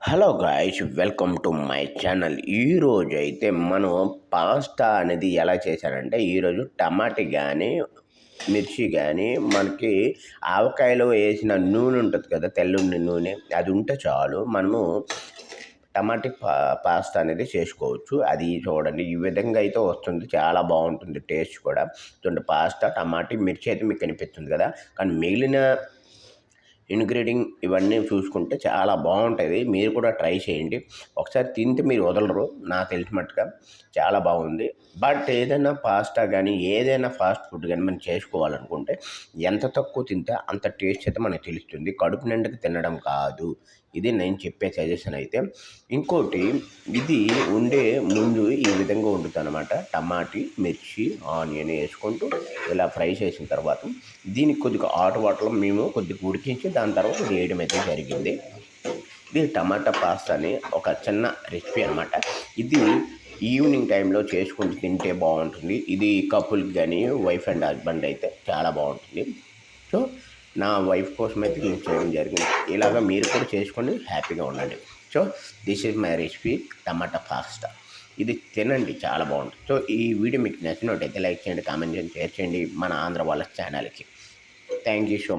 Hello guys, welcome to my channel. ఈరోజు అయితే మనం పాస్తా అనేది ఎలా చేశానంటే, ఈరోజు టమాటా కానీ మిర్చి కానీ మనకి ఆవకాయలో వేసిన నూనె ఉంటుంది కదా, తెల్లుండి నూనె అది ఉంటే చాలు. మనము టమాటా పాస్తా అనేది చేసుకోవచ్చు. అది చూడండి, ఈ విధంగా అయితే వస్తుంది. చాలా బాగుంటుంది టేస్ట్ కూడా. చూడండి, పాస్తా టమాటా మిర్చి అయితే మీకు కనిపిస్తుంది కదా, కానీ మిగిలిన ఇంగ్రీడియంట్ ఇవన్నీ చూసుకుంటే చాలా బాగుంటుంది. మీరు కూడా ట్రై చేయండి. ఒకసారి తింటే మీరు వదలరు, నాకు తెలిసినట్టుగా చాలా బాగుంది. బట్ ఏదైనా పాస్తా కానీ ఏదైనా ఫాస్ట్ ఫుడ్ కానీ మనం చేసుకోవాలనుకుంటే ఎంత తక్కువ తింటే అంత టేస్ట్ అయితే మనకు తెలుస్తుంది. కడుపు నిండుకి తినడం కాదు, ఇది నేను చెప్పే సజెషన్ అయితే. ఇంకోటి, ఇది ఉండే ముందు ఈ విధంగా వండుతాను అనమాట. టమాటీ మిర్చి ఆనియన్ వేసుకుంటూ ఇలా ఫ్రై చేసిన తర్వాత దీనికి కొద్దిగా హాట్ వాటర్లో మేము కొద్దిగా ఉడికించి దాని తర్వాత వేయడం అయితే జరిగింది. ఇది టమాటా పాస్తా అని ఒక చిన్న రెసిపీ అనమాట. ఇది ఈవినింగ్ టైంలో చేసుకుంటూ తింటే బాగుంటుంది. ఇది కపుల్కి కానీ వైఫ్ అండ్ హస్బెండ్ అయితే చాలా బాగుంటుంది. సో నా వైఫ్ కోసం అయితే నేను చేయడం జరిగింది. ఇలాగ మీరు కూడా చేసుకొని హ్యాపీగా ఉండండి. So this is my recipe tomato pasta. ఇది తినండి, చాలా బాగుంటుంది. సో ఈ వీడియో మీకు నచ్చినట్టయితే లైక్ చేయండి, కామెంట్ చేయండి, షేర్ చేయండి మన ఆంధ్ర వాళ్ళ ఛానల్కి. Thank you so much.